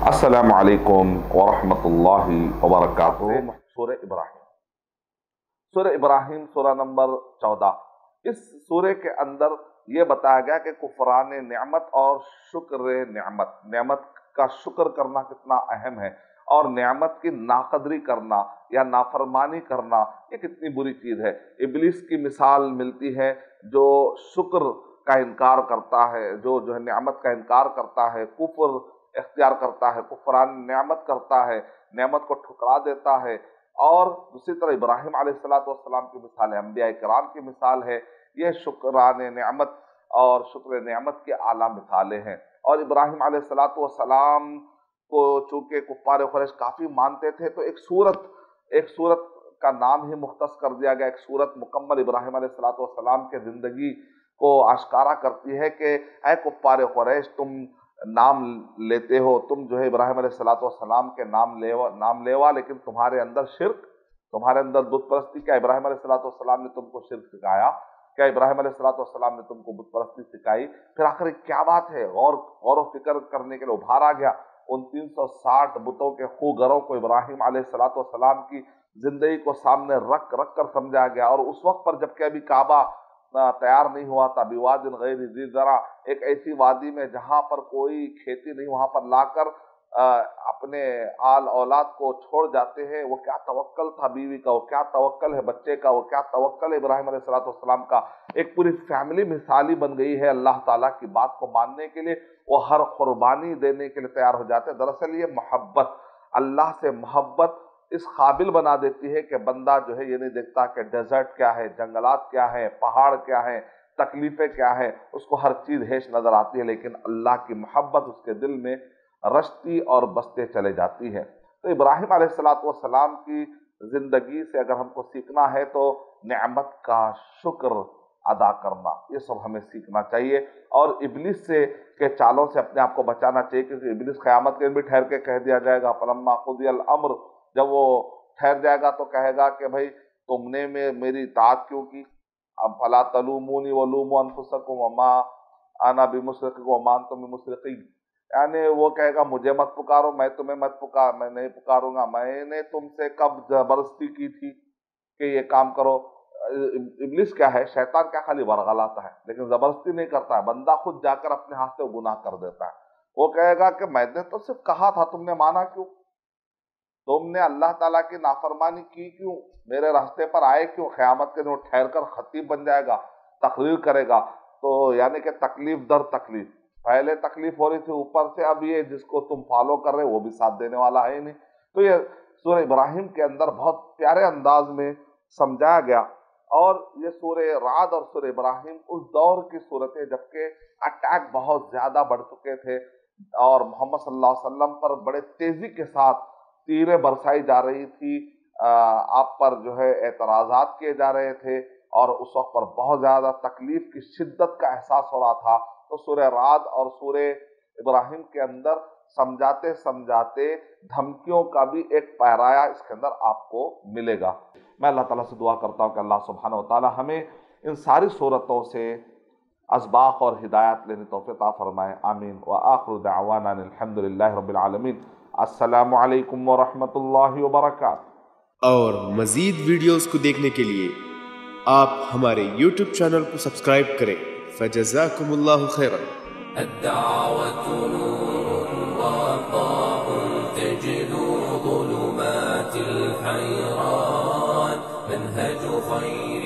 السلام علیکم ورحمۃ اللہ وبرکاتہ۔ سورہ ابراہیم، سورہ ابراہیم سورہ نمبر 14۔ اس سورہ کے اندر یہ بتایا گیا کہ کفران نعمت اور شکر نعمت، نعمت کا شکر کرنا کتنا اہم ہے، اور نعمت کی ناقدری کرنا یا نافرمانی کرنا یہ کتنی بری چیز ہے۔ ابلیس کی مثال ملتی ہے جو شکر کا انکار کرتا ہے، جو ہے نعمت کا انکار کرتا ہے، کفر اختیار کرتا ہے، کفران نعمت کرتا ہے، نعمت کو ٹھکرا دیتا ہے۔ اور دوسری طرح ابراہیم علیہ السلام کی مثال ہے، انبیاء کرام کی مثال ہے، یہ شکران نعمت اور شکر نعمت کے اعلیٰ مثالیں ہیں۔ اور ابراہیم علیہ السلام کو چونکہ کفار قریش کافی مانتے تھے تو ایک سورت کا نام ہی مختص کر دیا گیا، ایک سورت مکمل ابراہیم علیہ السلام کے زندگی کو آشکارا کرتی ہے کہ اے کفار قریش، تم نام لیتے ہو، تم جو ہے ابراہیم علیہ السلام کے نام لیوا، لیکن تمہارے اندر شرک، تمہارے اندر بت پرستی۔ کیا ابراہیم علیہ السلام نے تم کو شرک سکھایا؟ کیا ابراہیم علیہ السلام نے تم کو بت پرستی سکھائی؟ پھر آخر کیا بات ہے؟ غور و فکر کرنے کے لیے ابھارا گیا ان 360 بتوں کے خوگروں کو ابراہیم علیہ السلام کی زندگی کو سامنے رکھ کر سمجھا گیا۔ اور اس وقت پر جبکہ ابھی کعبہ تیار نہیں ہوا تھا، بواد غیر ذی زرع، ایک ایسی وادی میں جہاں پر کوئی کھیتی نہیں، وہاں پر لا کر اپنے آل اولاد کو چھوڑ جاتے ہیں۔ وہ کیا توکل تھا بیوی کا، وہ کیا توکل ہے بچے کا، وہ کیا توکل ہے ابراہیم علیہ السلام کا۔ ایک پوری فیملی مثالی بن گئی ہے اللہ تعالیٰ کی بات کو ماننے کے لیے، وہ ہر قربانی دینے کے لیے تیار ہو جاتے ہیں۔ دراصل یہ محبت، اللہ سے محبت اس قابل بنا دیتی ہے کہ بندہ جو ہے یہ نہیں دیکھتا کہ ڈیزرٹ کیا ہے، جنگلات کیا ہے، پہاڑ کیا ہے، تکلیفیں کیا ہے، اس کو ہر چیز ہیش نظر آتی ہے، لیکن اللہ کی محبت اس کے دل میں رشتی اور بستے چلے جاتی ہے۔ تو ابراہیم علیہ السلام کی زندگی سے اگر ہم کو سیکھنا ہے تو نعمت کا شکر ادا کرنا، یہ سب ہمیں سیکھنا چاہیے، اور ابلیس سے کے چالوں سے اپنے آپ کو بچانا چاہیے، کیونکہ ابلیس قیامت کے دن بھی ٹھہر کے کہہ دیا جائے گا فلما قضی الامر، جب وہ ٹھہر جائے گا تو کہے گا کہ بھائی تم نے میری اطاعت کیوں کی؟ اب فلا تلومونی ولوموا انفسکم وما انا بمصرخکم وما انتم بمصرخی، یعنی وہ کہے گا مجھے مت پکارو، میں تمہیں میں نہیں پکاروں گا، میں نے تم سے کب زبردستی کی تھی کہ یہ کام کرو؟ ابلیس کیا ہے، شیطان کیا خالی ورغلاتا ہے، لیکن زبردستی نہیں کرتا ہے، بندہ خود جا کر اپنے ہاتھ سے گناہ کر دیتا ہے۔ وہ کہے گا کہ میں نے تو صرف کہا تھا، تم نے مانا کیوں؟ تم نے اللہ تعالیٰ کی نافرمانی کی کیوں؟ میرے راستے پر آئے کیوں؟ قیامت کے دن ٹھہر کر خطیب بن جائے گا، تقریر کرے گا، تو یعنی کہ تکلیف در تکلیف، پہلے تکلیف ہو رہی تھی اوپر سے، اب یہ جس کو تم فالو کر رہے وہ بھی ساتھ دینے والا ہے ہی نہیں۔ تو یہ سورہ ابراہیم کے اندر بہت پیارے انداز میں سمجھایا گیا، اور یہ سورہ رعد اور سورہ ابراہیم اس دور کی صورتیں جبکہ اٹیک بہت زیادہ بڑھ چکے تھے، اور محمد صلی اللہ علیہ وسلم پر بڑے تیزی کے ساتھ تیریں برسائی جا رہی تھی، آپ پر جو ہے اعتراضات کیے جا رہے تھے، اور اس وقت پر بہت زیادہ تکلیف کی شدت کا احساس ہو رہا تھا۔ تو سورہ رعد اور سورہ ابراہیم کے اندر سمجھاتے دھمکیوں کا بھی ایک پیرایا اس کے اندر آپ کو ملے گا۔ میں اللہ تعالیٰ سے دعا کرتا ہوں کہ اللہ سبحانہ و تعالیٰ ہمیں ان ساری صورتوں سے اسباق اور ہدایات لینے توفیق عطا فرمائے، آمین۔ وآخر دعوانا الحمدللہ رب العالمین۔ السلام علیکم ورحمۃ اللہ وبرکاتہ۔ اور مزید ویڈیوز کو دیکھنے کے لیے آپ ہمارے یوٹیوب چینل کو سبسکرائب کریں۔ فجزاکم اللہ خیرا۔ الدعوة نور وضاء تجد ظلمات الحيران منهج خير